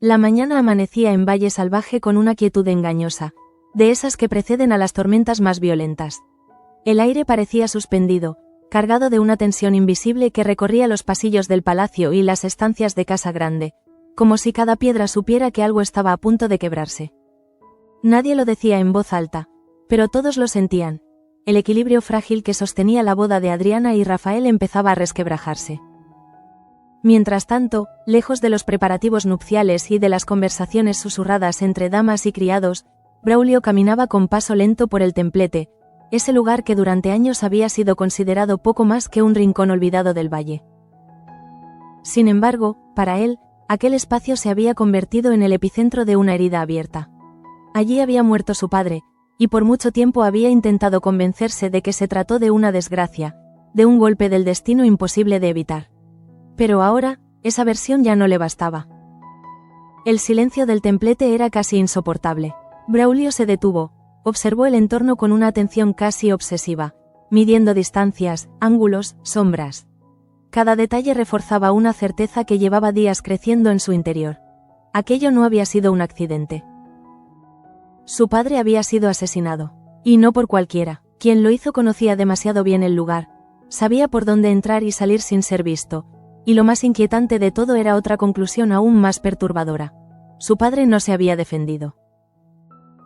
La mañana amanecía en Valle Salvaje con una quietud engañosa, de esas que preceden a las tormentas más violentas. El aire parecía suspendido, cargado de una tensión invisible que recorría los pasillos del palacio y las estancias de Casa Grande, como si cada piedra supiera que algo estaba a punto de quebrarse. Nadie lo decía en voz alta, pero todos lo sentían. El equilibrio frágil que sostenía la boda de Adriana y Rafael empezaba a resquebrajarse. Mientras tanto, lejos de los preparativos nupciales y de las conversaciones susurradas entre damas y criados, Braulio caminaba con paso lento por el templete, ese lugar que durante años había sido considerado poco más que un rincón olvidado del valle. Sin embargo, para él, aquel espacio se había convertido en el epicentro de una herida abierta. Allí había muerto su padre, y por mucho tiempo había intentado convencerse de que se trató de una desgracia, de un golpe del destino imposible de evitar. Pero ahora, esa versión ya no le bastaba. El silencio del templete era casi insoportable. Braulio se detuvo, observó el entorno con una atención casi obsesiva, midiendo distancias, ángulos, sombras. Cada detalle reforzaba una certeza que llevaba días creciendo en su interior. Aquello no había sido un accidente. Su padre había sido asesinado. Y no por cualquiera. Quien lo hizo conocía demasiado bien el lugar, sabía por dónde entrar y salir sin ser visto. Y lo más inquietante de todo era otra conclusión aún más perturbadora. Su padre no se había defendido.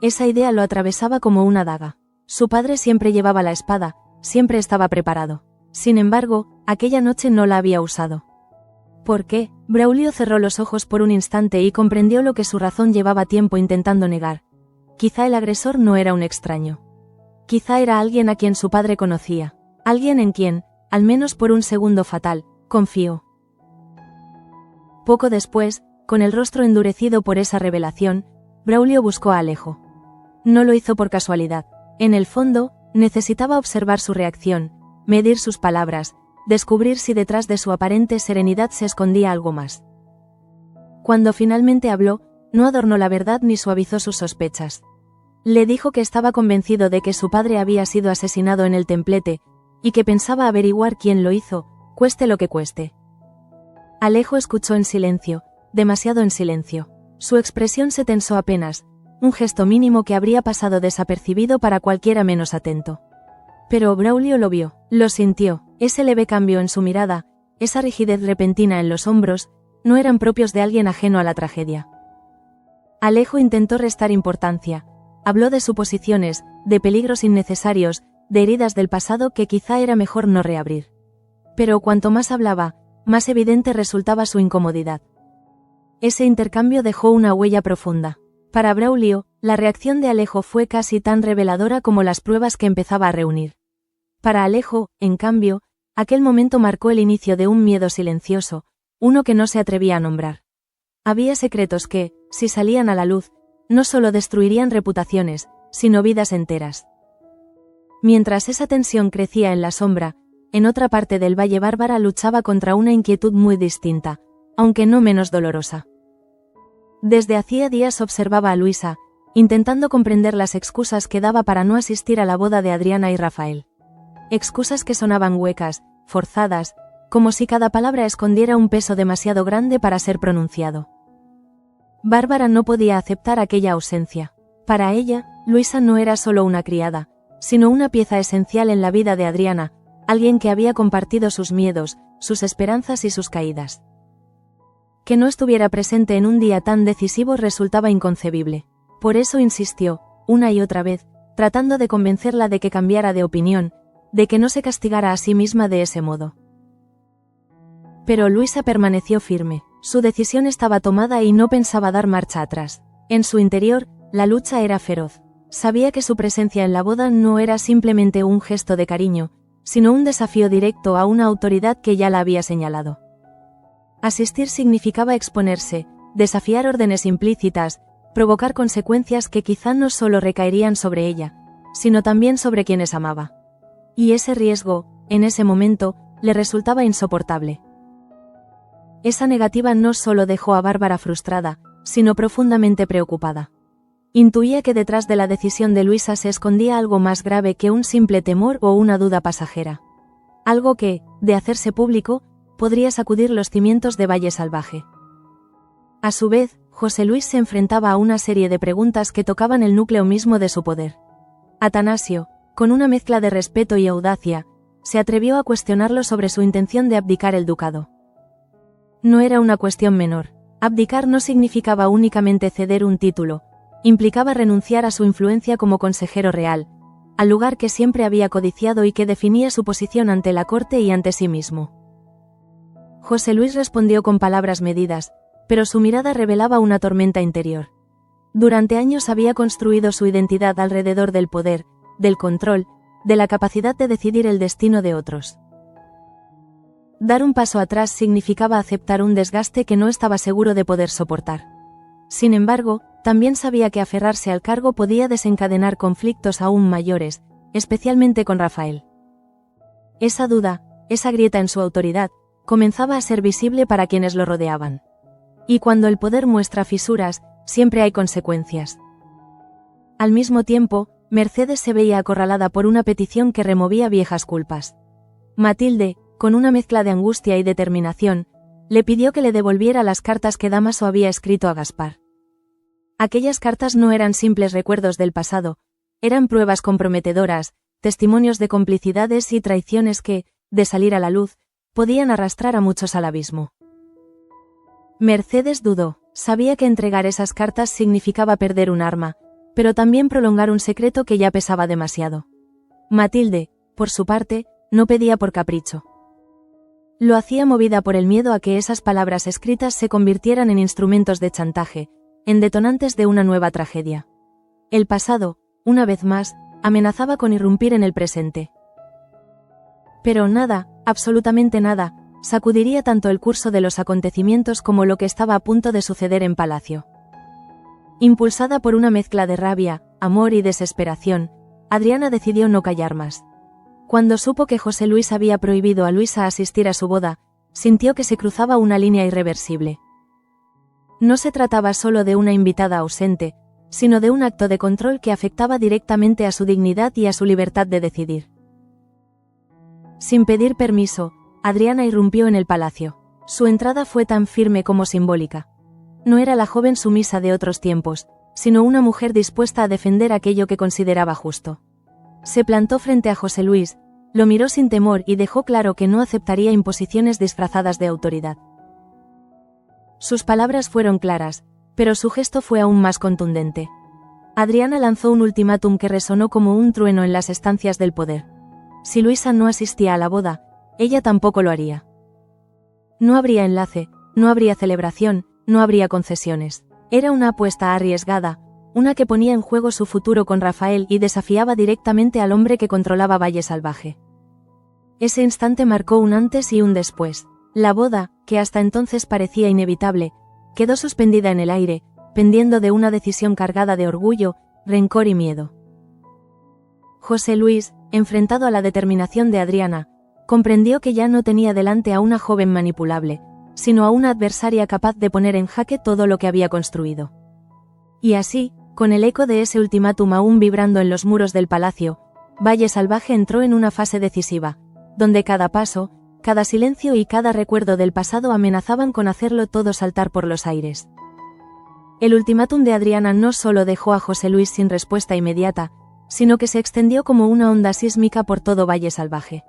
Esa idea lo atravesaba como una daga. Su padre siempre llevaba la espada, siempre estaba preparado. Sin embargo, aquella noche no la había usado. ¿Por qué? Braulio cerró los ojos por un instante y comprendió lo que su razón llevaba tiempo intentando negar. Quizá el agresor no era un extraño. Quizá era alguien a quien su padre conocía. Alguien en quien, al menos por un segundo fatal, confió. Poco después, con el rostro endurecido por esa revelación, Braulio buscó a Alejo. No lo hizo por casualidad. En el fondo, necesitaba observar su reacción, medir sus palabras, descubrir si detrás de su aparente serenidad se escondía algo más. Cuando finalmente habló, no adornó la verdad ni suavizó sus sospechas. Le dijo que estaba convencido de que su padre había sido asesinado en el templete, y que pensaba averiguar quién lo hizo, cueste lo que cueste. Alejo escuchó en silencio, demasiado en silencio. Su expresión se tensó apenas, un gesto mínimo que habría pasado desapercibido para cualquiera menos atento. Pero Braulio lo vio, lo sintió, ese leve cambio en su mirada, esa rigidez repentina en los hombros, no eran propios de alguien ajeno a la tragedia. Alejo intentó restar importancia, habló de suposiciones, de peligros innecesarios, de heridas del pasado que quizá era mejor no reabrir. Pero cuanto más hablaba, más evidente resultaba su incomodidad. Ese intercambio dejó una huella profunda. Para Braulio, la reacción de Alejo fue casi tan reveladora como las pruebas que empezaba a reunir. Para Alejo, en cambio, aquel momento marcó el inicio de un miedo silencioso, uno que no se atrevía a nombrar. Había secretos que, si salían a la luz, no solo destruirían reputaciones, sino vidas enteras. Mientras esa tensión crecía en la sombra, en otra parte del Valle Bárbara luchaba contra una inquietud muy distinta, aunque no menos dolorosa. Desde hacía días observaba a Luisa, intentando comprender las excusas que daba para no asistir a la boda de Adriana y Rafael. Excusas que sonaban huecas, forzadas, como si cada palabra escondiera un peso demasiado grande para ser pronunciado. Bárbara no podía aceptar aquella ausencia. Para ella, Luisa no era solo una criada, sino una pieza esencial en la vida de Adriana, alguien que había compartido sus miedos, sus esperanzas y sus caídas. Que no estuviera presente en un día tan decisivo resultaba inconcebible. Por eso insistió, una y otra vez, tratando de convencerla de que cambiara de opinión, de que no se castigara a sí misma de ese modo. Pero Luisa permaneció firme, su decisión estaba tomada y no pensaba dar marcha atrás. En su interior, la lucha era feroz. Sabía que su presencia en la boda no era simplemente un gesto de cariño, sino un desafío directo a una autoridad que ya la había señalado. Asistir significaba exponerse, desafiar órdenes implícitas, provocar consecuencias que quizá no solo recaerían sobre ella, sino también sobre quienes amaba. Y ese riesgo, en ese momento, le resultaba insoportable. Esa negativa no solo dejó a Bárbara frustrada, sino profundamente preocupada. Intuía que detrás de la decisión de Luisa se escondía algo más grave que un simple temor o una duda pasajera. Algo que, de hacerse público, podría sacudir los cimientos de Valle Salvaje. A su vez, José Luis se enfrentaba a una serie de preguntas que tocaban el núcleo mismo de su poder. Atanasio, con una mezcla de respeto y audacia, se atrevió a cuestionarlo sobre su intención de abdicar el ducado. No era una cuestión menor. Abdicar no significaba únicamente ceder un título, implicaba renunciar a su influencia como consejero real, al lugar que siempre había codiciado y que definía su posición ante la corte y ante sí mismo. José Luis respondió con palabras medidas, pero su mirada revelaba una tormenta interior. Durante años había construido su identidad alrededor del poder, del control, de la capacidad de decidir el destino de otros. Dar un paso atrás significaba aceptar un desgaste que no estaba seguro de poder soportar. Sin embargo, también sabía que aferrarse al cargo podía desencadenar conflictos aún mayores, especialmente con Rafael. Esa duda, esa grieta en su autoridad, comenzaba a ser visible para quienes lo rodeaban. Y cuando el poder muestra fisuras, siempre hay consecuencias. Al mismo tiempo, Mercedes se veía acorralada por una petición que removía viejas culpas. Matilde, con una mezcla de angustia y determinación, le pidió que le devolviera las cartas que Dámaso había escrito a Gaspar. Aquellas cartas no eran simples recuerdos del pasado, eran pruebas comprometedoras, testimonios de complicidades y traiciones que, de salir a la luz, podían arrastrar a muchos al abismo. Mercedes dudó, sabía que entregar esas cartas significaba perder un arma, pero también prolongar un secreto que ya pesaba demasiado. Matilde, por su parte, no pedía por capricho. Lo hacía movida por el miedo a que esas palabras escritas se convirtieran en instrumentos de chantaje, en detonantes de una nueva tragedia. El pasado, una vez más, amenazaba con irrumpir en el presente. Pero nada, absolutamente nada, sacudiría tanto el curso de los acontecimientos como lo que estaba a punto de suceder en Palacio. Impulsada por una mezcla de rabia, amor y desesperación, Adriana decidió no callar más. Cuando supo que José Luis había prohibido a Luisa asistir a su boda, sintió que se cruzaba una línea irreversible. No se trataba solo de una invitada ausente, sino de un acto de control que afectaba directamente a su dignidad y a su libertad de decidir. Sin pedir permiso, Adriana irrumpió en el palacio. Su entrada fue tan firme como simbólica. No era la joven sumisa de otros tiempos, sino una mujer dispuesta a defender aquello que consideraba justo. Se plantó frente a José Luis, lo miró sin temor y dejó claro que no aceptaría imposiciones disfrazadas de autoridad. Sus palabras fueron claras, pero su gesto fue aún más contundente. Adriana lanzó un ultimátum que resonó como un trueno en las estancias del poder. Si Luisa no asistía a la boda, ella tampoco lo haría. No habría enlace, no habría celebración, no habría concesiones. Era una apuesta arriesgada, una que ponía en juego su futuro con Rafael y desafiaba directamente al hombre que controlaba Valle Salvaje. Ese instante marcó un antes y un después. La boda, que hasta entonces parecía inevitable, quedó suspendida en el aire, pendiendo de una decisión cargada de orgullo, rencor y miedo. José Luis, enfrentado a la determinación de Adriana, comprendió que ya no tenía delante a una joven manipulable, sino a una adversaria capaz de poner en jaque todo lo que había construido. Y así, con el eco de ese ultimátum aún vibrando en los muros del palacio, Valle Salvaje entró en una fase decisiva, donde cada paso, cada silencio y cada recuerdo del pasado amenazaban con hacerlo todo saltar por los aires. El ultimátum de Adriana no solo dejó a José Luis sin respuesta inmediata, sino que se extendió como una onda sísmica por todo Valle Salvaje.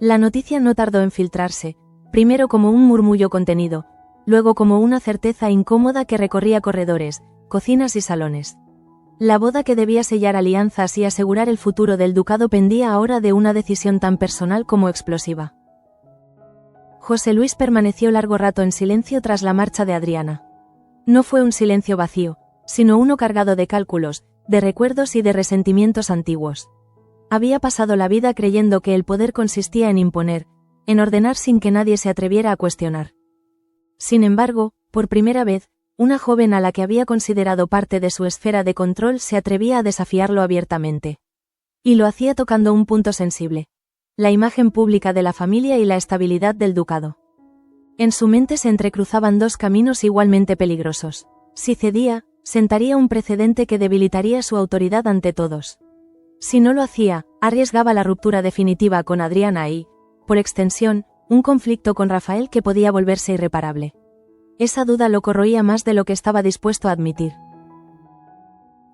La noticia no tardó en filtrarse, primero como un murmullo contenido, luego como una certeza incómoda que recorría corredores, cocinas y salones. La boda que debía sellar alianzas y asegurar el futuro del ducado pendía ahora de una decisión tan personal como explosiva. José Luis permaneció largo rato en silencio tras la marcha de Adriana. No fue un silencio vacío, sino uno cargado de cálculos, de recuerdos y de resentimientos antiguos. Había pasado la vida creyendo que el poder consistía en imponer, en ordenar sin que nadie se atreviera a cuestionar. Sin embargo, por primera vez, una joven a la que había considerado parte de su esfera de control se atrevía a desafiarlo abiertamente. Y lo hacía tocando un punto sensible: la imagen pública de la familia y la estabilidad del ducado. En su mente se entrecruzaban dos caminos igualmente peligrosos. Si cedía, sentaría un precedente que debilitaría su autoridad ante todos. Si no lo hacía, arriesgaba la ruptura definitiva con Adriana y, por extensión, un conflicto con Rafael que podía volverse irreparable. Esa duda lo corroía más de lo que estaba dispuesto a admitir.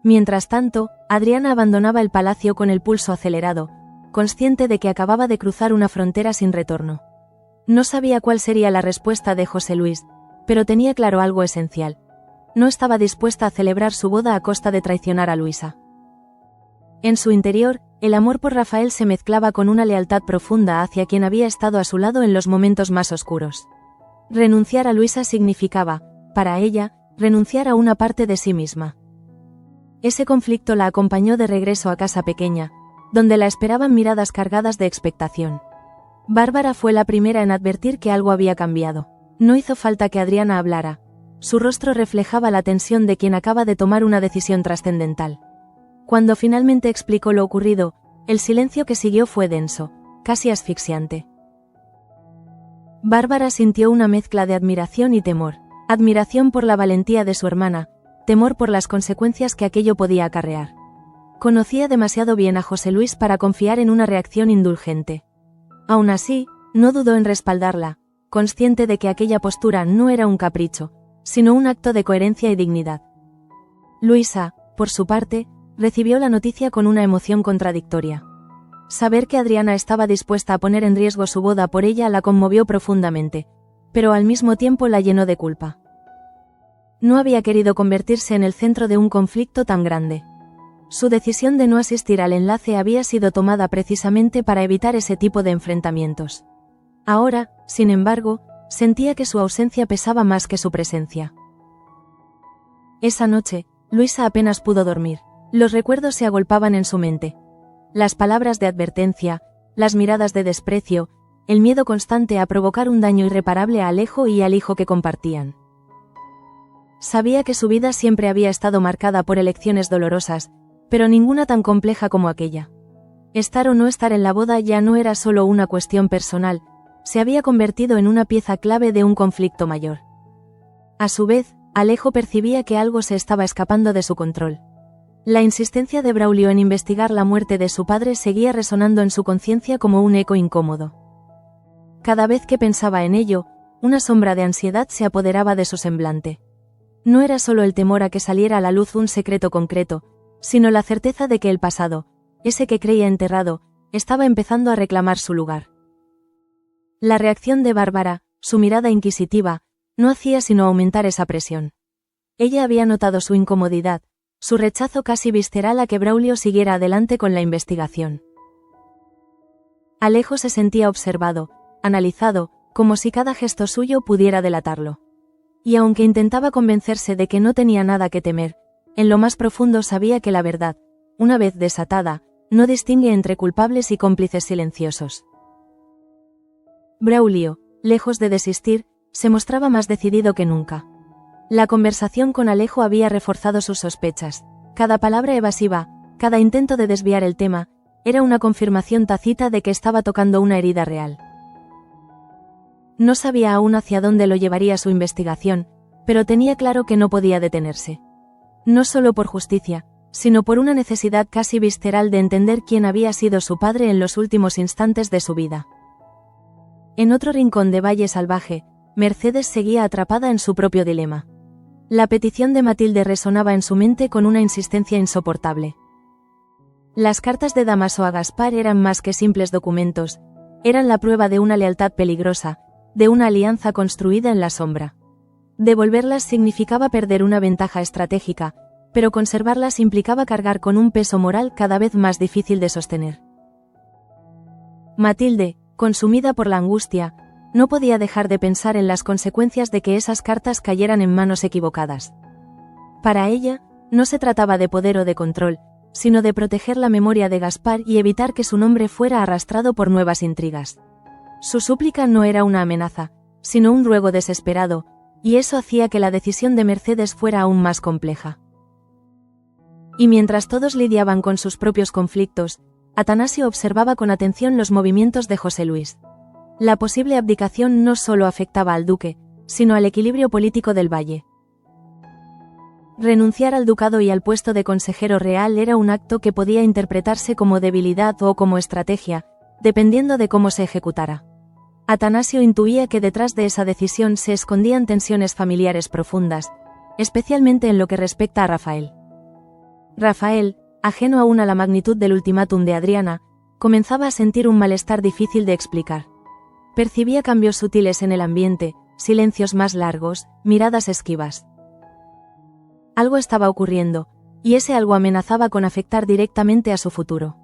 Mientras tanto, Adriana abandonaba el palacio con el pulso acelerado, consciente de que acababa de cruzar una frontera sin retorno. No sabía cuál sería la respuesta de José Luis, pero tenía claro algo esencial. No estaba dispuesta a celebrar su boda a costa de traicionar a Luisa. En su interior, el amor por Rafael se mezclaba con una lealtad profunda hacia quien había estado a su lado en los momentos más oscuros. Renunciar a Luisa significaba, para ella, renunciar a una parte de sí misma. Ese conflicto la acompañó de regreso a casa pequeña, donde la esperaban miradas cargadas de expectación. Bárbara fue la primera en advertir que algo había cambiado. No hizo falta que Adriana hablara. Su rostro reflejaba la tensión de quien acaba de tomar una decisión trascendental. Cuando finalmente explicó lo ocurrido, el silencio que siguió fue denso, casi asfixiante. Bárbara sintió una mezcla de admiración y temor. Admiración por la valentía de su hermana, temor por las consecuencias que aquello podía acarrear. Conocía demasiado bien a José Luis para confiar en una reacción indulgente. Aún así, no dudó en respaldarla, consciente de que aquella postura no era un capricho, sino un acto de coherencia y dignidad. Luisa, por su parte, recibió la noticia con una emoción contradictoria. Saber que Adriana estaba dispuesta a poner en riesgo su boda por ella la conmovió profundamente, pero al mismo tiempo la llenó de culpa. No había querido convertirse en el centro de un conflicto tan grande. Su decisión de no asistir al enlace había sido tomada precisamente para evitar ese tipo de enfrentamientos. Ahora, sin embargo, sentía que su ausencia pesaba más que su presencia. Esa noche, Luisa apenas pudo dormir. Los recuerdos se agolpaban en su mente. Las palabras de advertencia, las miradas de desprecio, el miedo constante a provocar un daño irreparable a Alejo y al hijo que compartían. Sabía que su vida siempre había estado marcada por elecciones dolorosas, pero ninguna tan compleja como aquella. Estar o no estar en la boda ya no era solo una cuestión personal, se había convertido en una pieza clave de un conflicto mayor. A su vez, Alejo percibía que algo se estaba escapando de su control. La insistencia de Braulio en investigar la muerte de su padre seguía resonando en su conciencia como un eco incómodo. Cada vez que pensaba en ello, una sombra de ansiedad se apoderaba de su semblante. No era solo el temor a que saliera a la luz un secreto concreto, sino la certeza de que el pasado, ese que creía enterrado, estaba empezando a reclamar su lugar. La reacción de Bárbara, su mirada inquisitiva, no hacía sino aumentar esa presión. Ella había notado su incomodidad, su rechazo casi visceral a que Braulio siguiera adelante con la investigación. Alejo se sentía observado, analizado, como si cada gesto suyo pudiera delatarlo. Y aunque intentaba convencerse de que no tenía nada que temer, en lo más profundo sabía que la verdad, una vez desatada, no distingue entre culpables y cómplices silenciosos. Braulio, lejos de desistir, se mostraba más decidido que nunca. La conversación con Alejo había reforzado sus sospechas. Cada palabra evasiva, cada intento de desviar el tema, era una confirmación tácita de que estaba tocando una herida real. No sabía aún hacia dónde lo llevaría su investigación, pero tenía claro que no podía detenerse. No solo por justicia, sino por una necesidad casi visceral de entender quién había sido su padre en los últimos instantes de su vida. En otro rincón de Valle Salvaje, Mercedes seguía atrapada en su propio dilema. La petición de Matilde resonaba en su mente con una insistencia insoportable. Las cartas de Dámaso a Gaspar eran más que simples documentos, eran la prueba de una lealtad peligrosa, de una alianza construida en la sombra. Devolverlas significaba perder una ventaja estratégica, pero conservarlas implicaba cargar con un peso moral cada vez más difícil de sostener. Matilde, consumida por la angustia, no podía dejar de pensar en las consecuencias de que esas cartas cayeran en manos equivocadas. Para ella, no se trataba de poder o de control, sino de proteger la memoria de Gaspar y evitar que su nombre fuera arrastrado por nuevas intrigas. Su súplica no era una amenaza, sino un ruego desesperado, y eso hacía que la decisión de Mercedes fuera aún más compleja. Y mientras todos lidiaban con sus propios conflictos, Atanasio observaba con atención los movimientos de José Luis. La posible abdicación no solo afectaba al duque, sino al equilibrio político del valle. Renunciar al ducado y al puesto de consejero real era un acto que podía interpretarse como debilidad o como estrategia, dependiendo de cómo se ejecutara. Atanasio intuía que detrás de esa decisión se escondían tensiones familiares profundas, especialmente en lo que respecta a Rafael. Rafael, ajeno aún a la magnitud del ultimátum de Adriana, comenzaba a sentir un malestar difícil de explicar. Percibía cambios sutiles en el ambiente, silencios más largos, miradas esquivas. Algo estaba ocurriendo, y ese algo amenazaba con afectar directamente a su futuro.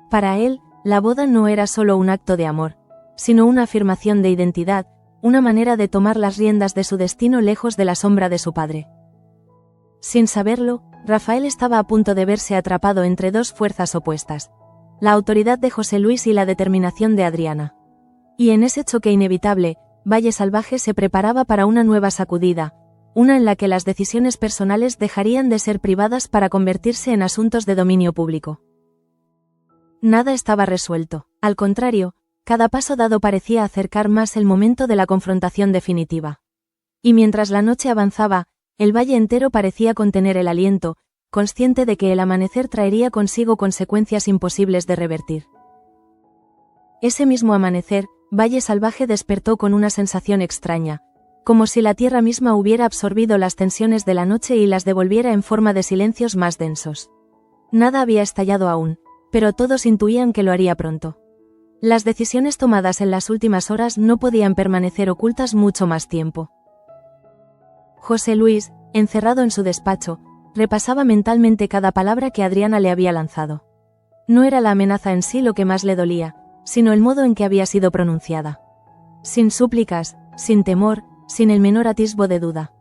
Para él, la boda no era solo un acto de amor, sino una afirmación de identidad, una manera de tomar las riendas de su destino lejos de la sombra de su padre. Sin saberlo, Rafael estaba a punto de verse atrapado entre dos fuerzas opuestas, la autoridad de José Luis y la determinación de Adriana. Y en ese choque inevitable, Valle Salvaje se preparaba para una nueva sacudida, una en la que las decisiones personales dejarían de ser privadas para convertirse en asuntos de dominio público. Nada estaba resuelto, al contrario, cada paso dado parecía acercar más el momento de la confrontación definitiva. Y mientras la noche avanzaba, el valle entero parecía contener el aliento, consciente de que el amanecer traería consigo consecuencias imposibles de revertir. Ese mismo amanecer, Valle Salvaje despertó con una sensación extraña, como si la tierra misma hubiera absorbido las tensiones de la noche y las devolviera en forma de silencios más densos. Nada había estallado aún, pero todos intuían que lo haría pronto. Las decisiones tomadas en las últimas horas no podían permanecer ocultas mucho más tiempo. José Luis, encerrado en su despacho, repasaba mentalmente cada palabra que Adriana le había lanzado. No era la amenaza en sí lo que más le dolía, sino el modo en que había sido pronunciada. Sin súplicas, sin temor, sin el menor atisbo de duda.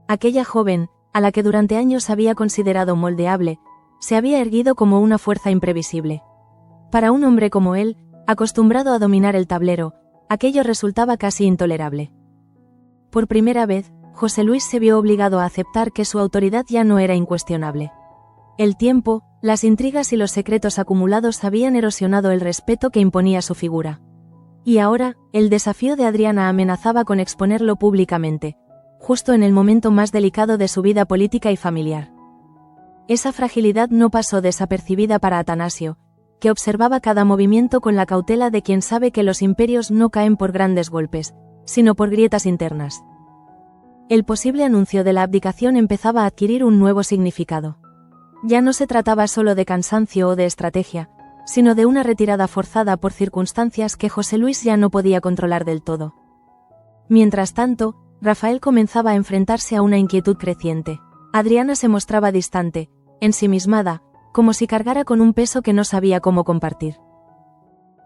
Aquella joven, a la que durante años había considerado moldeable, se había erguido como una fuerza imprevisible. Para un hombre como él, acostumbrado a dominar el tablero, aquello resultaba casi intolerable. Por primera vez, José Luis se vio obligado a aceptar que su autoridad ya no era incuestionable. El tiempo, las intrigas y los secretos acumulados habían erosionado el respeto que imponía su figura. Y ahora, el desafío de Adriana amenazaba con exponerlo públicamente, justo en el momento más delicado de su vida política y familiar. Esa fragilidad no pasó desapercibida para Atanasio, que observaba cada movimiento con la cautela de quien sabe que los imperios no caen por grandes golpes, sino por grietas internas. El posible anuncio de la abdicación empezaba a adquirir un nuevo significado. Ya no se trataba solo de cansancio o de estrategia, sino de una retirada forzada por circunstancias que José Luis ya no podía controlar del todo. Mientras tanto, Rafael comenzaba a enfrentarse a una inquietud creciente. Adriana se mostraba distante, ensimismada, como si cargara con un peso que no sabía cómo compartir.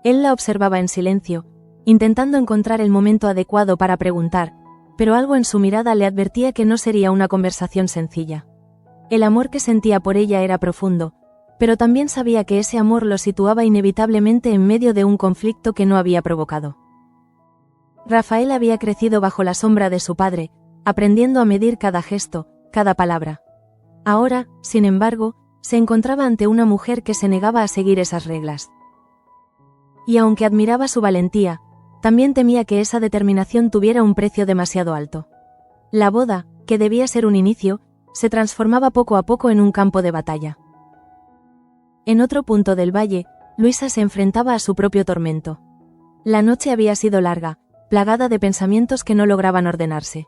Él la observaba en silencio, intentando encontrar el momento adecuado para preguntar, pero algo en su mirada le advertía que no sería una conversación sencilla. El amor que sentía por ella era profundo, pero también sabía que ese amor lo situaba inevitablemente en medio de un conflicto que no había provocado. Rafael había crecido bajo la sombra de su padre, aprendiendo a medir cada gesto, cada palabra. Ahora, sin embargo, se encontraba ante una mujer que se negaba a seguir esas reglas. Y aunque admiraba su valentía, también temía que esa determinación tuviera un precio demasiado alto. La boda, que debía ser un inicio, se transformaba poco a poco en un campo de batalla. En otro punto del valle, Luisa se enfrentaba a su propio tormento. La noche había sido larga, plagada de pensamientos que no lograban ordenarse.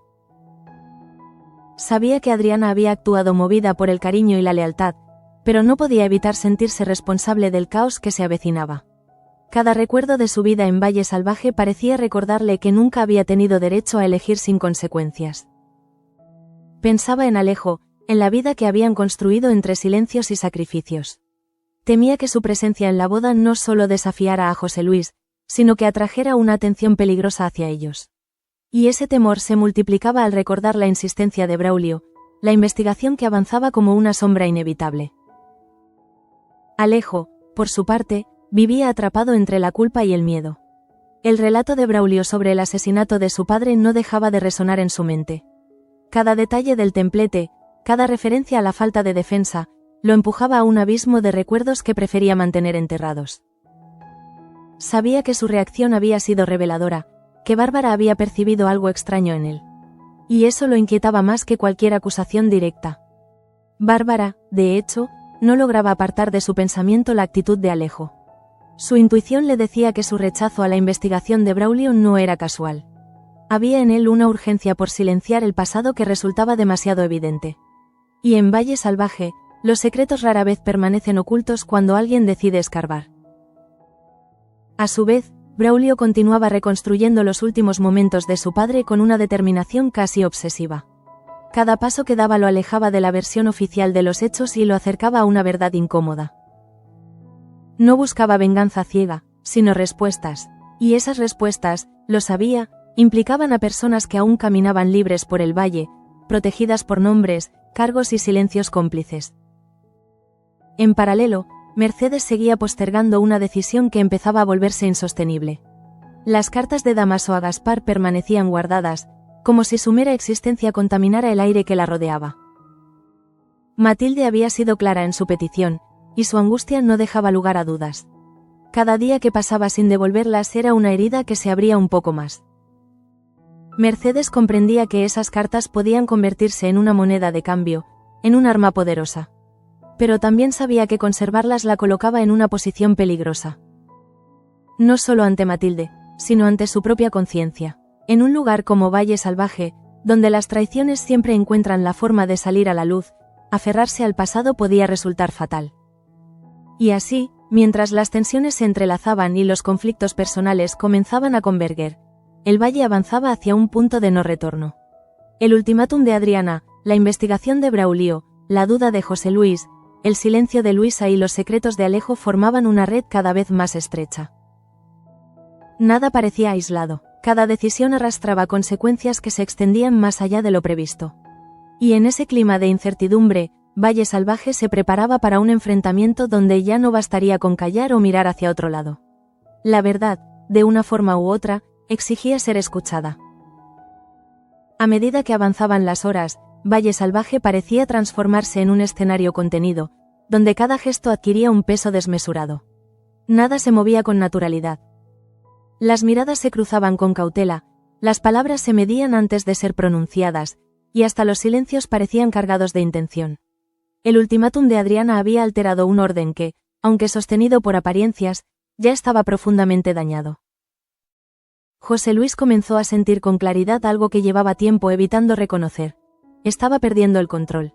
Sabía que Adriana había actuado movida por el cariño y la lealtad, pero no podía evitar sentirse responsable del caos que se avecinaba. Cada recuerdo de su vida en Valle Salvaje parecía recordarle que nunca había tenido derecho a elegir sin consecuencias. Pensaba en Alejo, en la vida que habían construido entre silencios y sacrificios. Temía que su presencia en la boda no solo desafiara a José Luis, sino que atrajera una atención peligrosa hacia ellos. Y ese temor se multiplicaba al recordar la insistencia de Braulio, la investigación que avanzaba como una sombra inevitable. Alejo, por su parte, vivía atrapado entre la culpa y el miedo. El relato de Braulio sobre el asesinato de su padre no dejaba de resonar en su mente. Cada detalle del templete, cada referencia a la falta de defensa, lo empujaba a un abismo de recuerdos que prefería mantener enterrados. Sabía que su reacción había sido reveladora, que Bárbara había percibido algo extraño en él. Y eso lo inquietaba más que cualquier acusación directa. Bárbara, de hecho, no lograba apartar de su pensamiento la actitud de Alejo. Su intuición le decía que su rechazo a la investigación de Braulio no era casual. Había en él una urgencia por silenciar el pasado que resultaba demasiado evidente. Y en Valle Salvaje, los secretos rara vez permanecen ocultos cuando alguien decide escarbar. A su vez, Braulio continuaba reconstruyendo los últimos momentos de su padre con una determinación casi obsesiva. Cada paso que daba lo alejaba de la versión oficial de los hechos y lo acercaba a una verdad incómoda. No buscaba venganza ciega, sino respuestas, y esas respuestas, lo sabía, implicaban a personas que aún caminaban libres por el valle, protegidas por nombres, cargos y silencios cómplices. En paralelo, Mercedes seguía postergando una decisión que empezaba a volverse insostenible. Las cartas de Dámaso a Gaspar permanecían guardadas, como si su mera existencia contaminara el aire que la rodeaba. Matilde había sido clara en su petición, y su angustia no dejaba lugar a dudas. Cada día que pasaba sin devolverlas era una herida que se abría un poco más. Mercedes comprendía que esas cartas podían convertirse en una moneda de cambio, en un arma poderosa. Pero también sabía que conservarlas la colocaba en una posición peligrosa. No solo ante Matilde, sino ante su propia conciencia. En un lugar como Valle Salvaje, donde las traiciones siempre encuentran la forma de salir a la luz, aferrarse al pasado podía resultar fatal. Y así, mientras las tensiones se entrelazaban y los conflictos personales comenzaban a converger, el valle avanzaba hacia un punto de no retorno. El ultimátum de Adriana, la investigación de Braulio, la duda de José Luis, el silencio de Luisa y los secretos de Alejo formaban una red cada vez más estrecha. Nada parecía aislado, cada decisión arrastraba consecuencias que se extendían más allá de lo previsto. Y en ese clima de incertidumbre, Valle Salvaje se preparaba para un enfrentamiento donde ya no bastaría con callar o mirar hacia otro lado. La verdad, de una forma u otra, exigía ser escuchada. A medida que avanzaban las horas, Valle Salvaje parecía transformarse en un escenario contenido, donde cada gesto adquiría un peso desmesurado. Nada se movía con naturalidad. Las miradas se cruzaban con cautela, las palabras se medían antes de ser pronunciadas, y hasta los silencios parecían cargados de intención. El ultimátum de Adriana había alterado un orden que, aunque sostenido por apariencias, ya estaba profundamente dañado. José Luis comenzó a sentir con claridad algo que llevaba tiempo evitando reconocer. Estaba perdiendo el control.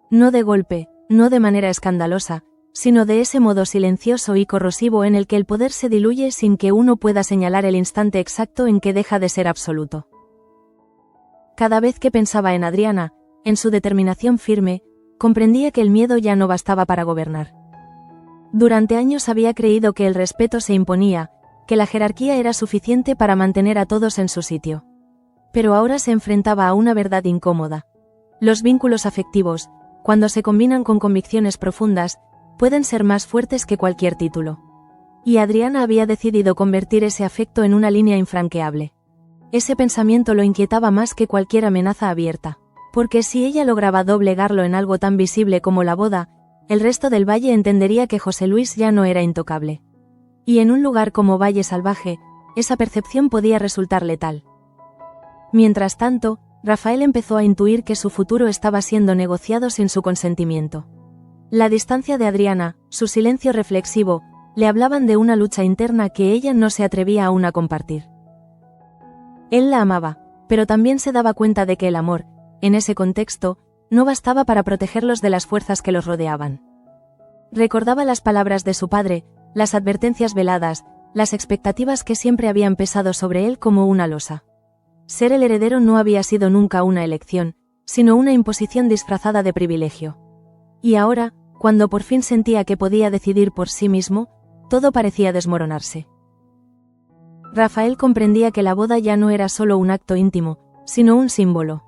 No de golpe, no de manera escandalosa, sino de ese modo silencioso y corrosivo en el que el poder se diluye sin que uno pueda señalar el instante exacto en que deja de ser absoluto. Cada vez que pensaba en Adriana, en su determinación firme, comprendía que el miedo ya no bastaba para gobernar. Durante años había creído que el respeto se imponía, que la jerarquía era suficiente para mantener a todos en su sitio. Pero ahora se enfrentaba a una verdad incómoda. Los vínculos afectivos, cuando se combinan con convicciones profundas, pueden ser más fuertes que cualquier título. Y Adriana había decidido convertir ese afecto en una línea infranqueable. Ese pensamiento lo inquietaba más que cualquier amenaza abierta, porque si ella lograba doblegarlo en algo tan visible como la boda, el resto del valle entendería que José Luis ya no era intocable. Y en un lugar como Valle Salvaje, esa percepción podía resultar letal. Mientras tanto, Rafael empezó a intuir que su futuro estaba siendo negociado sin su consentimiento. La distancia de Adriana, su silencio reflexivo, le hablaban de una lucha interna que ella no se atrevía aún a compartir. Él la amaba, pero también se daba cuenta de que el amor, en ese contexto, no bastaba para protegerlos de las fuerzas que los rodeaban. Recordaba las palabras de su padre, las advertencias veladas, las expectativas que siempre habían pesado sobre él como una losa. Ser el heredero no había sido nunca una elección, sino una imposición disfrazada de privilegio. Y ahora, cuando por fin sentía que podía decidir por sí mismo, todo parecía desmoronarse. Rafael comprendía que la boda ya no era solo un acto íntimo, sino un símbolo.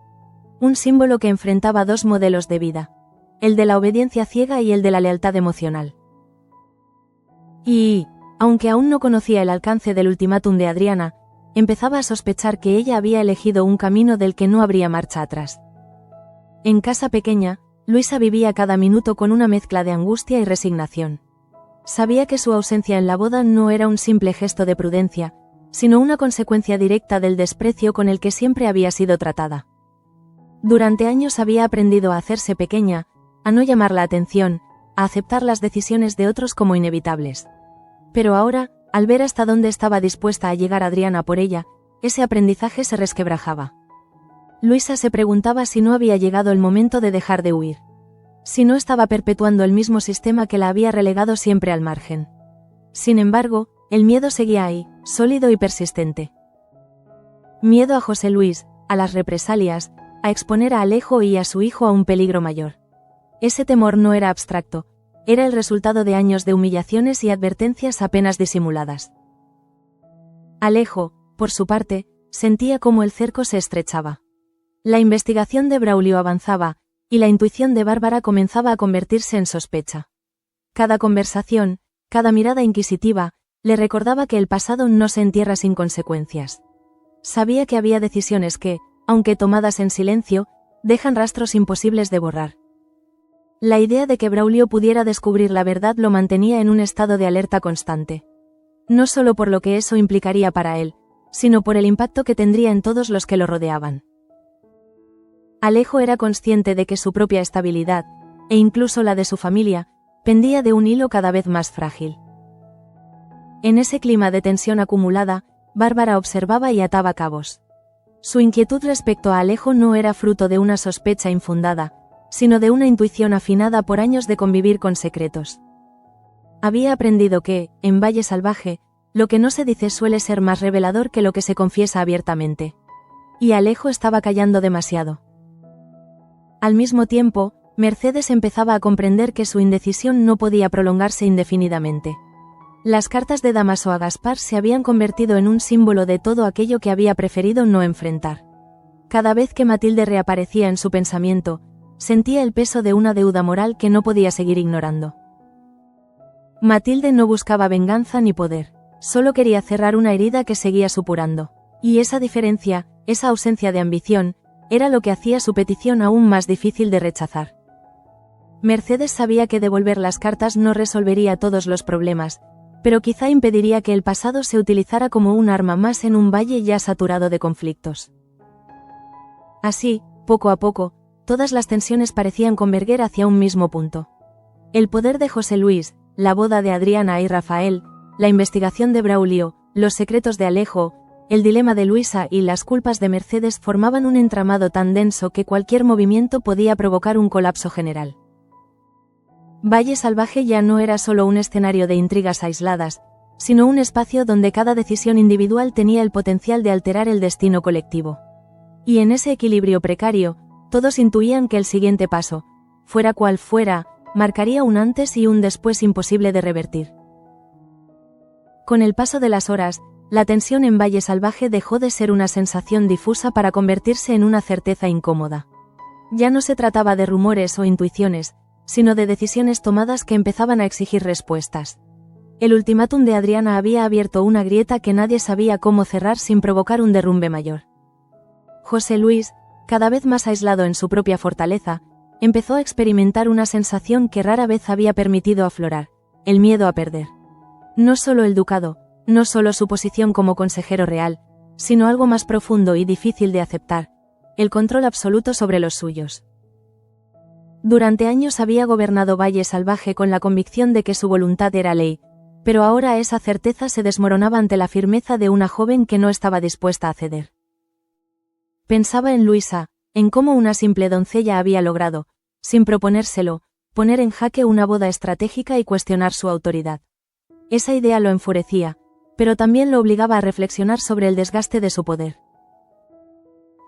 Un símbolo que enfrentaba dos modelos de vida, el de la obediencia ciega y el de la lealtad emocional. Y, aunque aún no conocía el alcance del ultimátum de Adriana, empezaba a sospechar que ella había elegido un camino del que no habría marcha atrás. En casa pequeña, Luisa vivía cada minuto con una mezcla de angustia y resignación. Sabía que su ausencia en la boda no era un simple gesto de prudencia, sino una consecuencia directa del desprecio con el que siempre había sido tratada. Durante años había aprendido a hacerse pequeña, a no llamar la atención, a aceptar las decisiones de otros como inevitables. Pero ahora, al ver hasta dónde estaba dispuesta a llegar Adriana por ella, ese aprendizaje se resquebrajaba. Luisa se preguntaba si no había llegado el momento de dejar de huir. Si no estaba perpetuando el mismo sistema que la había relegado siempre al margen. Sin embargo, el miedo seguía ahí, sólido y persistente. Miedo a José Luis, a las represalias, a exponer a Alejo y a su hijo a un peligro mayor. Ese temor no era abstracto, era el resultado de años de humillaciones y advertencias apenas disimuladas. Alejo, por su parte, sentía cómo el cerco se estrechaba. La investigación de Braulio avanzaba, y la intuición de Bárbara comenzaba a convertirse en sospecha. Cada conversación, cada mirada inquisitiva, le recordaba que el pasado no se entierra sin consecuencias. Sabía que había decisiones que, aunque tomadas en silencio, dejan rastros imposibles de borrar. La idea de que Braulio pudiera descubrir la verdad lo mantenía en un estado de alerta constante. No solo por lo que eso implicaría para él, sino por el impacto que tendría en todos los que lo rodeaban. Alejo era consciente de que su propia estabilidad, e incluso la de su familia, pendía de un hilo cada vez más frágil. En ese clima de tensión acumulada, Bárbara observaba y ataba cabos. Su inquietud respecto a Alejo no era fruto de una sospecha infundada, sino de una intuición afinada por años de convivir con secretos. Había aprendido que, en Valle Salvaje, lo que no se dice suele ser más revelador que lo que se confiesa abiertamente. Y Alejo estaba callando demasiado. Al mismo tiempo, Mercedes empezaba a comprender que su indecisión no podía prolongarse indefinidamente. Las cartas de Dámaso a Gaspar se habían convertido en un símbolo de todo aquello que había preferido no enfrentar. Cada vez que Matilde reaparecía en su pensamiento, sentía el peso de una deuda moral que no podía seguir ignorando. Matilde no buscaba venganza ni poder, solo quería cerrar una herida que seguía supurando. Y esa diferencia, esa ausencia de ambición, era lo que hacía su petición aún más difícil de rechazar. Mercedes sabía que devolver las cartas no resolvería todos los problemas, pero quizá impediría que el pasado se utilizara como un arma más en un valle ya saturado de conflictos. Así, poco a poco, todas las tensiones parecían converger hacia un mismo punto. El poder de José Luis, la boda de Adriana y Rafael, la investigación de Braulio, los secretos de Alejo, el dilema de Luisa y las culpas de Mercedes formaban un entramado tan denso que cualquier movimiento podía provocar un colapso general. Valle Salvaje ya no era solo un escenario de intrigas aisladas, sino un espacio donde cada decisión individual tenía el potencial de alterar el destino colectivo. Y en ese equilibrio precario, todos intuían que el siguiente paso, fuera cual fuera, marcaría un antes y un después imposible de revertir. Con el paso de las horas, la tensión en Valle Salvaje dejó de ser una sensación difusa para convertirse en una certeza incómoda. Ya no se trataba de rumores o intuiciones, sino de decisiones tomadas que empezaban a exigir respuestas. El ultimátum de Adriana había abierto una grieta que nadie sabía cómo cerrar sin provocar un derrumbe mayor. José Luis, cada vez más aislado en su propia fortaleza, empezó a experimentar una sensación que rara vez había permitido aflorar: el miedo a perder. No solo el ducado, no solo su posición como consejero real, sino algo más profundo y difícil de aceptar: el control absoluto sobre los suyos. Durante años había gobernado Valle Salvaje con la convicción de que su voluntad era ley, pero ahora esa certeza se desmoronaba ante la firmeza de una joven que no estaba dispuesta a ceder. Pensaba en Luisa, en cómo una simple doncella había logrado, sin proponérselo, poner en jaque una boda estratégica y cuestionar su autoridad. Esa idea lo enfurecía, pero también lo obligaba a reflexionar sobre el desgaste de su poder.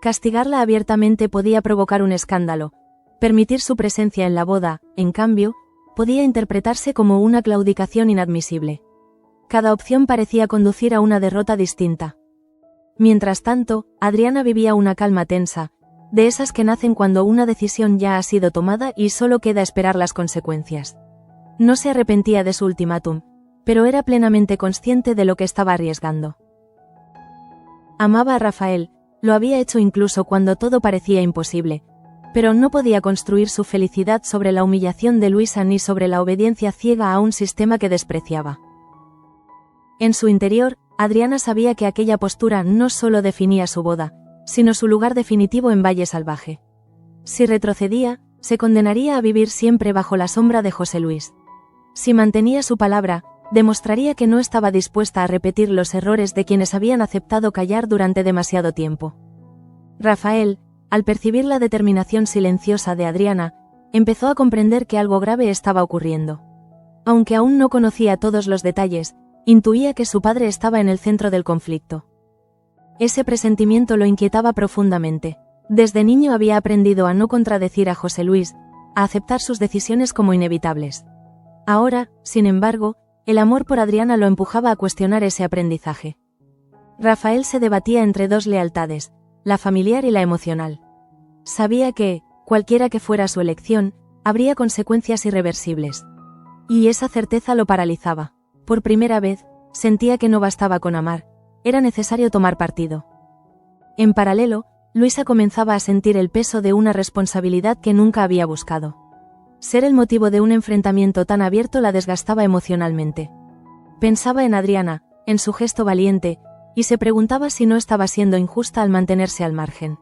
Castigarla abiertamente podía provocar un escándalo. Permitir su presencia en la boda, en cambio, podía interpretarse como una claudicación inadmisible. Cada opción parecía conducir a una derrota distinta. Mientras tanto, Adriana vivía una calma tensa, de esas que nacen cuando una decisión ya ha sido tomada y solo queda esperar las consecuencias. No se arrepentía de su ultimátum, pero era plenamente consciente de lo que estaba arriesgando. Amaba a Rafael, lo había hecho incluso cuando todo parecía imposible, pero no podía construir su felicidad sobre la humillación de Luisa ni sobre la obediencia ciega a un sistema que despreciaba. En su interior, Adriana sabía que aquella postura no solo definía su boda, sino su lugar definitivo en Valle Salvaje. Si retrocedía, se condenaría a vivir siempre bajo la sombra de José Luis. Si mantenía su palabra, demostraría que no estaba dispuesta a repetir los errores de quienes habían aceptado callar durante demasiado tiempo. Rafael, al percibir la determinación silenciosa de Adriana, empezó a comprender que algo grave estaba ocurriendo. Aunque aún no conocía todos los detalles, intuía que su padre estaba en el centro del conflicto. Ese presentimiento lo inquietaba profundamente. Desde niño había aprendido a no contradecir a José Luis, a aceptar sus decisiones como inevitables. Ahora, sin embargo, el amor por Adriana lo empujaba a cuestionar ese aprendizaje. Rafael se debatía entre dos lealtades, la familiar y la emocional. Sabía que, cualquiera que fuera su elección, habría consecuencias irreversibles. Y esa certeza lo paralizaba. Por primera vez, sentía que no bastaba con amar, era necesario tomar partido. En paralelo, Luisa comenzaba a sentir el peso de una responsabilidad que nunca había buscado. Ser el motivo de un enfrentamiento tan abierto la desgastaba emocionalmente. Pensaba en Adriana, en su gesto valiente, y se preguntaba si no estaba siendo injusta al mantenerse al margen.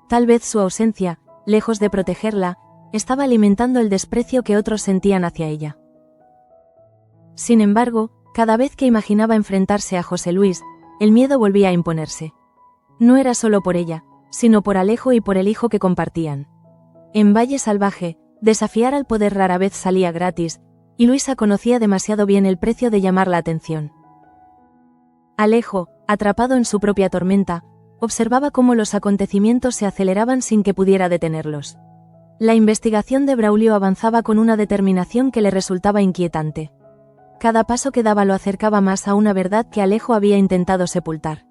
Tal vez su ausencia, lejos de protegerla, estaba alimentando el desprecio que otros sentían hacia ella. Sin embargo, cada vez que imaginaba enfrentarse a José Luis, el miedo volvía a imponerse. No era solo por ella, sino por Alejo y por el hijo que compartían. En Valle Salvaje, desafiar al poder rara vez salía gratis, y Luisa conocía demasiado bien el precio de llamar la atención. Alejo, atrapado en su propia tormenta, observaba cómo los acontecimientos se aceleraban sin que pudiera detenerlos. La investigación de Braulio avanzaba con una determinación que le resultaba inquietante. Cada paso que daba lo acercaba más a una verdad que Alejo había intentado sepultar.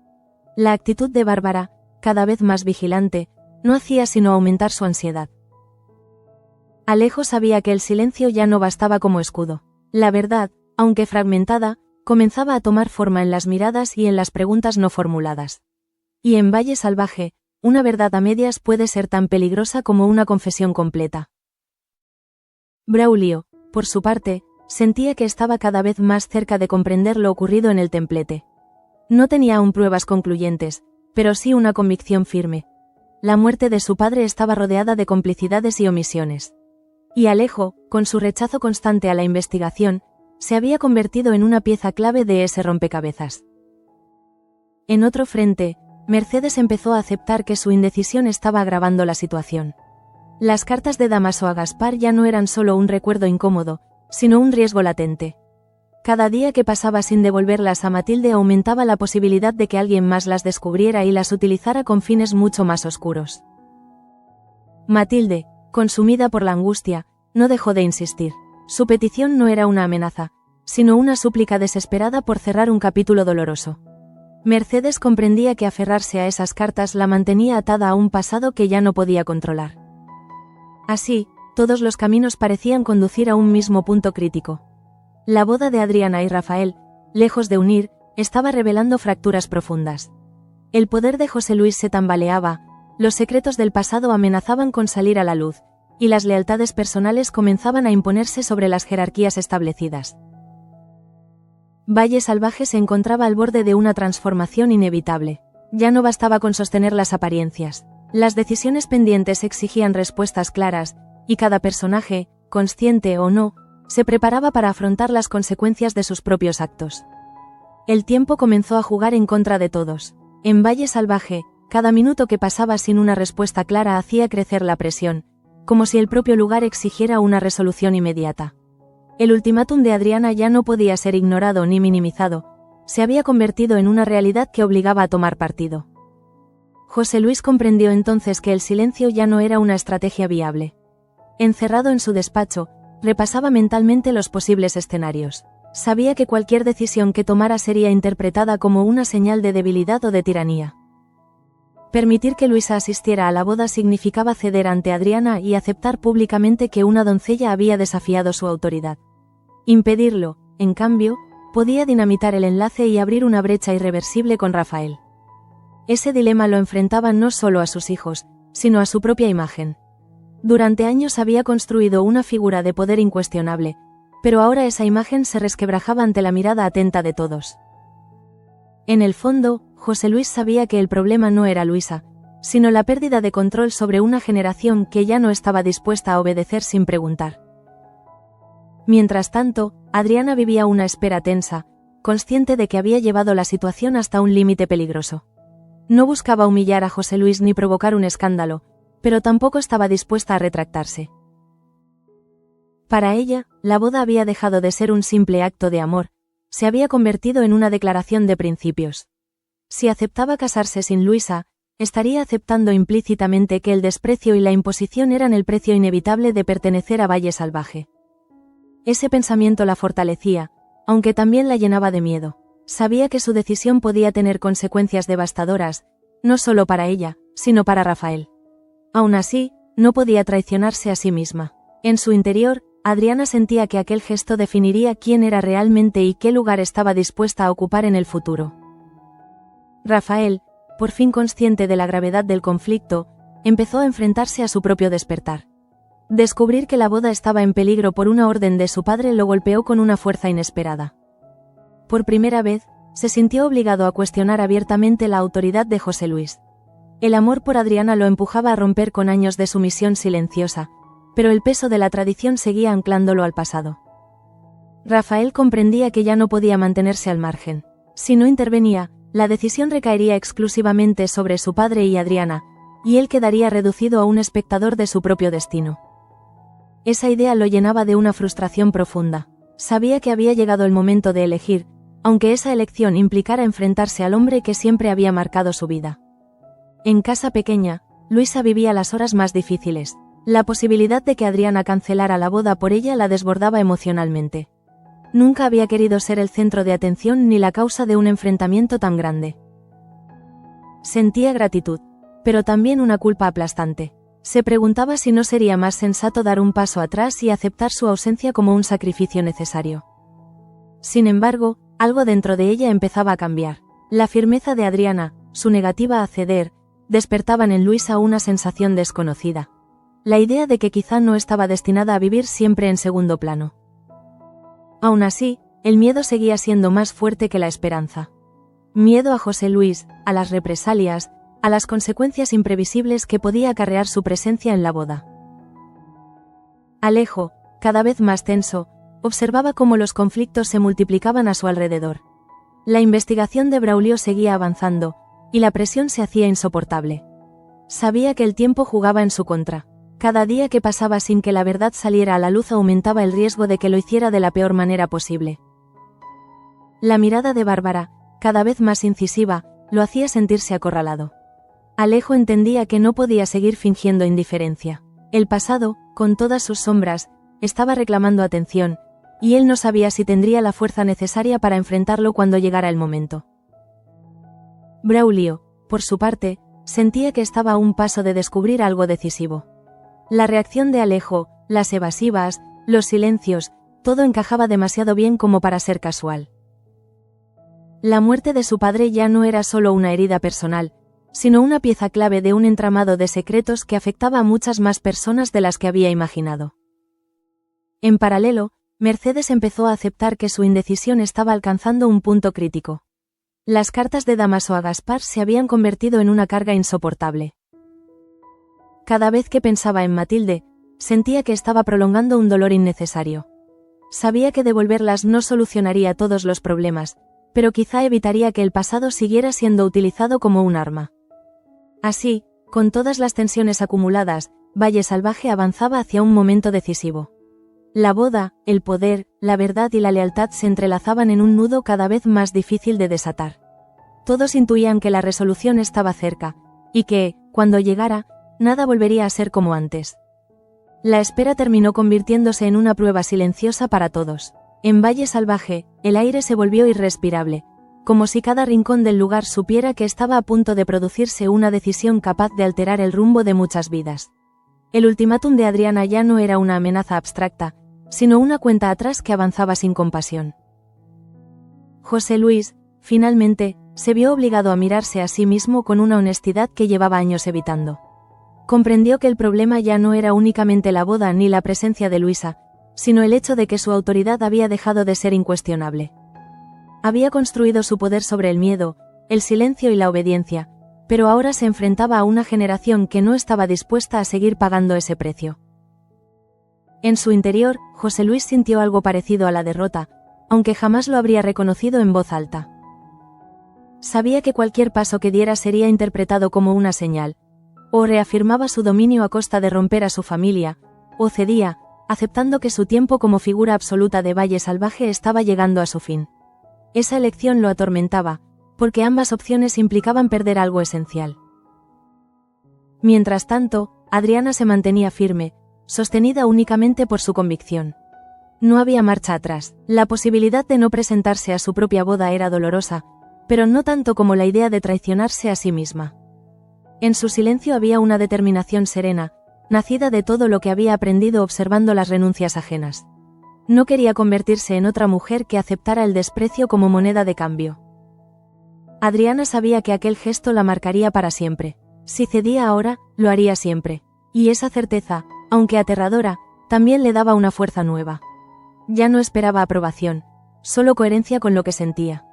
La actitud de Bárbara, cada vez más vigilante, no hacía sino aumentar su ansiedad. Alejo sabía que el silencio ya no bastaba como escudo. La verdad, aunque fragmentada, comenzaba a tomar forma en las miradas y en las preguntas no formuladas. Y en Valle Salvaje, una verdad a medias puede ser tan peligrosa como una confesión completa. Braulio, por su parte, sentía que estaba cada vez más cerca de comprender lo ocurrido en el templete. No tenía aún pruebas concluyentes, pero sí una convicción firme. La muerte de su padre estaba rodeada de complicidades y omisiones. Y Alejo, con su rechazo constante a la investigación, se había convertido en una pieza clave de ese rompecabezas. En otro frente, Mercedes empezó a aceptar que su indecisión estaba agravando la situación. Las cartas de Dámaso a Gaspar ya no eran solo un recuerdo incómodo, sino un riesgo latente. Cada día que pasaba sin devolverlas a Matilde aumentaba la posibilidad de que alguien más las descubriera y las utilizara con fines mucho más oscuros. Matilde, consumida por la angustia, no dejó de insistir. Su petición no era una amenaza, sino una súplica desesperada por cerrar un capítulo doloroso. Mercedes comprendía que aferrarse a esas cartas la mantenía atada a un pasado que ya no podía controlar. Así, todos los caminos parecían conducir a un mismo punto crítico. La boda de Adriana y Rafael, lejos de unir, estaba revelando fracturas profundas. El poder de José Luis se tambaleaba, los secretos del pasado amenazaban con salir a la luz, y las lealtades personales comenzaban a imponerse sobre las jerarquías establecidas. Valle Salvaje se encontraba al borde de una transformación inevitable. Ya no bastaba con sostener las apariencias. Las decisiones pendientes exigían respuestas claras, y cada personaje, consciente o no, se preparaba para afrontar las consecuencias de sus propios actos. El tiempo comenzó a jugar en contra de todos. En Valle Salvaje, cada minuto que pasaba sin una respuesta clara hacía crecer la presión, como si el propio lugar exigiera una resolución inmediata. El ultimátum de Adriana ya no podía ser ignorado ni minimizado, se había convertido en una realidad que obligaba a tomar partido. José Luis comprendió entonces que el silencio ya no era una estrategia viable. Encerrado en su despacho, repasaba mentalmente los posibles escenarios. Sabía que cualquier decisión que tomara sería interpretada como una señal de debilidad o de tiranía. Permitir que Luisa asistiera a la boda significaba ceder ante Adriana y aceptar públicamente que una doncella había desafiado su autoridad. Impedirlo, en cambio, podía dinamitar el enlace y abrir una brecha irreversible con Rafael. Ese dilema lo enfrentaba no solo a sus hijos, sino a su propia imagen. Durante años había construido una figura de poder incuestionable, pero ahora esa imagen se resquebrajaba ante la mirada atenta de todos. En el fondo, José Luis sabía que el problema no era Luisa, sino la pérdida de control sobre una generación que ya no estaba dispuesta a obedecer sin preguntar. Mientras tanto, Adriana vivía una espera tensa, consciente de que había llevado la situación hasta un límite peligroso. No buscaba humillar a José Luis ni provocar un escándalo, pero tampoco estaba dispuesta a retractarse. Para ella, la boda había dejado de ser un simple acto de amor, se había convertido en una declaración de principios. Si aceptaba casarse sin Luisa, estaría aceptando implícitamente que el desprecio y la imposición eran el precio inevitable de pertenecer a Valle Salvaje. Ese pensamiento la fortalecía, aunque también la llenaba de miedo. Sabía que su decisión podía tener consecuencias devastadoras, no solo para ella, sino para Rafael. Aún así, no podía traicionarse a sí misma. En su interior, Adriana sentía que aquel gesto definiría quién era realmente y qué lugar estaba dispuesta a ocupar en el futuro. Rafael, por fin consciente de la gravedad del conflicto, empezó a enfrentarse a su propio despertar. Descubrir que la boda estaba en peligro por una orden de su padre lo golpeó con una fuerza inesperada. Por primera vez, se sintió obligado a cuestionar abiertamente la autoridad de José Luis. El amor por Adriana lo empujaba a romper con años de sumisión silenciosa, pero el peso de la tradición seguía anclándolo al pasado. Rafael comprendía que ya no podía mantenerse al margen. Si no intervenía, la decisión recaería exclusivamente sobre su padre y Adriana, y él quedaría reducido a un espectador de su propio destino. Esa idea lo llenaba de una frustración profunda. Sabía que había llegado el momento de elegir, aunque esa elección implicara enfrentarse al hombre que siempre había marcado su vida. En casa pequeña, Luisa vivía las horas más difíciles. La posibilidad de que Adriana cancelara la boda por ella la desbordaba emocionalmente. Nunca había querido ser el centro de atención ni la causa de un enfrentamiento tan grande. Sentía gratitud, pero también una culpa aplastante. Se preguntaba si no sería más sensato dar un paso atrás y aceptar su ausencia como un sacrificio necesario. Sin embargo, algo dentro de ella empezaba a cambiar. La firmeza de Adriana, su negativa a ceder, despertaban en Luisa una sensación desconocida. La idea de que quizá no estaba destinada a vivir siempre en segundo plano. Aún así, el miedo seguía siendo más fuerte que la esperanza. Miedo a José Luis, a las represalias, a las consecuencias imprevisibles que podía acarrear su presencia en la boda. Alejo, cada vez más tenso, observaba cómo los conflictos se multiplicaban a su alrededor. La investigación de Braulio seguía avanzando, y la presión se hacía insoportable. Sabía que el tiempo jugaba en su contra. Cada día que pasaba sin que la verdad saliera a la luz aumentaba el riesgo de que lo hiciera de la peor manera posible. La mirada de Bárbara, cada vez más incisiva, lo hacía sentirse acorralado. Alejo entendía que no podía seguir fingiendo indiferencia. El pasado, con todas sus sombras, estaba reclamando atención, y él no sabía si tendría la fuerza necesaria para enfrentarlo cuando llegara el momento. Braulio, por su parte, sentía que estaba a un paso de descubrir algo decisivo. La reacción de Alejo, las evasivas, los silencios, todo encajaba demasiado bien como para ser casual. La muerte de su padre ya no era solo una herida personal, sino una pieza clave de un entramado de secretos que afectaba a muchas más personas de las que había imaginado. En paralelo, Mercedes empezó a aceptar que su indecisión estaba alcanzando un punto crítico. Las cartas de Dámaso a Gaspar se habían convertido en una carga insoportable. Cada vez que pensaba en Matilde, sentía que estaba prolongando un dolor innecesario. Sabía que devolverlas no solucionaría todos los problemas, pero quizá evitaría que el pasado siguiera siendo utilizado como un arma. Así, con todas las tensiones acumuladas, Valle Salvaje avanzaba hacia un momento decisivo. La boda, el poder, la verdad y la lealtad se entrelazaban en un nudo cada vez más difícil de desatar. Todos intuían que la resolución estaba cerca, y que, cuando llegara, nada volvería a ser como antes. La espera terminó convirtiéndose en una prueba silenciosa para todos. En Valle Salvaje, el aire se volvió irrespirable, como si cada rincón del lugar supiera que estaba a punto de producirse una decisión capaz de alterar el rumbo de muchas vidas. El ultimátum de Adriana ya no era una amenaza abstracta, sino una cuenta atrás que avanzaba sin compasión. José Luis, finalmente, se vio obligado a mirarse a sí mismo con una honestidad que llevaba años evitando. Comprendió que el problema ya no era únicamente la boda ni la presencia de Luisa, sino el hecho de que su autoridad había dejado de ser incuestionable. Había construido su poder sobre el miedo, el silencio y la obediencia, pero ahora se enfrentaba a una generación que no estaba dispuesta a seguir pagando ese precio. En su interior, José Luis sintió algo parecido a la derrota, aunque jamás lo habría reconocido en voz alta. Sabía que cualquier paso que diera sería interpretado como una señal, o reafirmaba su dominio a costa de romper a su familia, o cedía, aceptando que su tiempo como figura absoluta de Valle Salvaje estaba llegando a su fin. Esa elección lo atormentaba, porque ambas opciones implicaban perder algo esencial. Mientras tanto, Adriana se mantenía firme, sostenida únicamente por su convicción. No había marcha atrás. La posibilidad de no presentarse a su propia boda era dolorosa, pero no tanto como la idea de traicionarse a sí misma. En su silencio había una determinación serena, nacida de todo lo que había aprendido observando las renuncias ajenas. No quería convertirse en otra mujer que aceptara el desprecio como moneda de cambio. Adriana sabía que aquel gesto la marcaría para siempre. Si cedía ahora, lo haría siempre. Y esa certeza, aunque aterradora, también le daba una fuerza nueva. Ya no esperaba aprobación, solo coherencia con lo que sentía.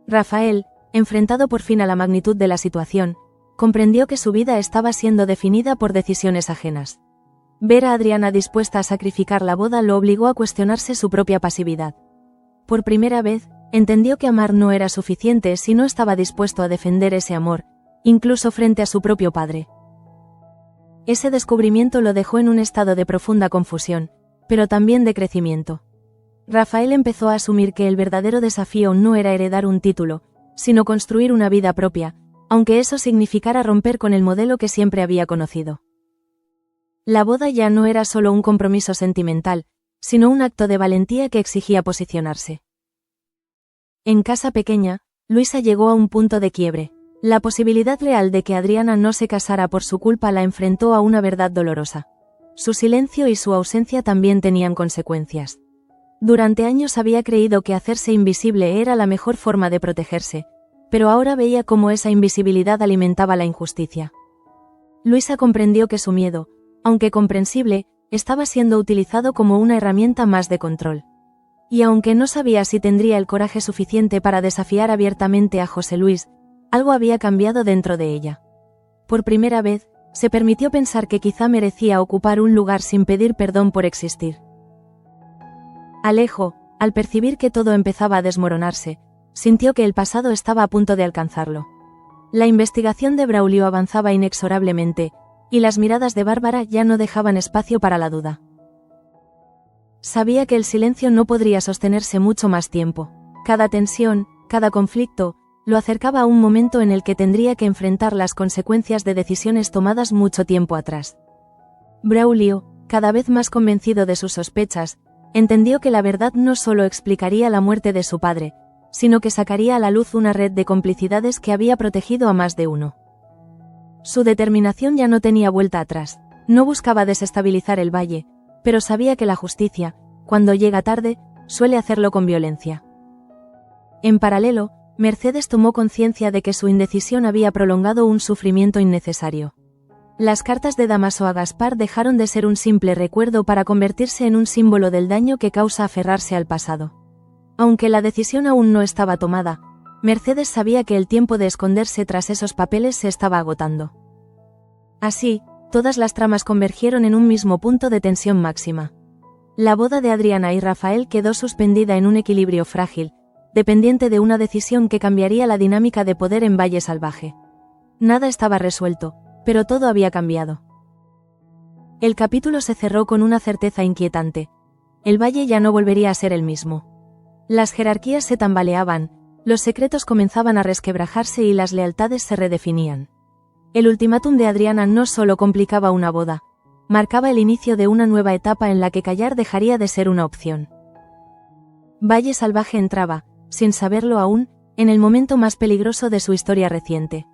Rafael, enfrentado por fin a la magnitud de la situación, comprendió que su vida estaba siendo definida por decisiones ajenas. Ver a Adriana dispuesta a sacrificar la boda lo obligó a cuestionarse su propia pasividad. Por primera vez, entendió que amar no era suficiente si no estaba dispuesto a defender ese amor, incluso frente a su propio padre. Ese descubrimiento lo dejó en un estado de profunda confusión, pero también de crecimiento. Rafael empezó a asumir que el verdadero desafío no era heredar un título, sino construir una vida propia, aunque eso significara romper con el modelo que siempre había conocido. La boda ya no era solo un compromiso sentimental, sino un acto de valentía que exigía posicionarse. En casa pequeña, Luisa llegó a un punto de quiebre. La posibilidad real de que Adriana no se casara por su culpa la enfrentó a una verdad dolorosa. Su silencio y su ausencia también tenían consecuencias. Durante años había creído que hacerse invisible era la mejor forma de protegerse, pero ahora veía cómo esa invisibilidad alimentaba la injusticia. Luisa comprendió que su miedo, aunque comprensible, estaba siendo utilizado como una herramienta más de control. Y aunque no sabía si tendría el coraje suficiente para desafiar abiertamente a José Luis, algo había cambiado dentro de ella. Por primera vez, se permitió pensar que quizá merecía ocupar un lugar sin pedir perdón por existir. Alejo, al percibir que todo empezaba a desmoronarse, sintió que el pasado estaba a punto de alcanzarlo. La investigación de Braulio avanzaba inexorablemente, y las miradas de Bárbara ya no dejaban espacio para la duda. Sabía que el silencio no podría sostenerse mucho más tiempo. Cada tensión, cada conflicto, lo acercaba a un momento en el que tendría que enfrentar las consecuencias de decisiones tomadas mucho tiempo atrás. Braulio, cada vez más convencido de sus sospechas, entendió que la verdad no solo explicaría la muerte de su padre, sino que sacaría a la luz una red de complicidades que había protegido a más de uno. Su determinación ya no tenía vuelta atrás. No buscaba desestabilizar el valle, pero sabía que la justicia, cuando llega tarde, suele hacerlo con violencia. En paralelo, Mercedes tomó conciencia de que su indecisión había prolongado un sufrimiento innecesario. Las cartas de Dámaso a Gaspar dejaron de ser un simple recuerdo para convertirse en un símbolo del daño que causa aferrarse al pasado. Aunque la decisión aún no estaba tomada, Mercedes sabía que el tiempo de esconderse tras esos papeles se estaba agotando. Así, todas las tramas convergieron en un mismo punto de tensión máxima. La boda de Adriana y Rafael quedó suspendida en un equilibrio frágil, dependiente de una decisión que cambiaría la dinámica de poder en Valle Salvaje. Nada estaba resuelto, pero todo había cambiado. El capítulo se cerró con una certeza inquietante. El valle ya no volvería a ser el mismo. Las jerarquías se tambaleaban, los secretos comenzaban a resquebrajarse y las lealtades se redefinían. El ultimátum de Adriana no solo complicaba una boda, marcaba el inicio de una nueva etapa en la que callar dejaría de ser una opción. Valle Salvaje entraba, sin saberlo aún, en el momento más peligroso de su historia reciente.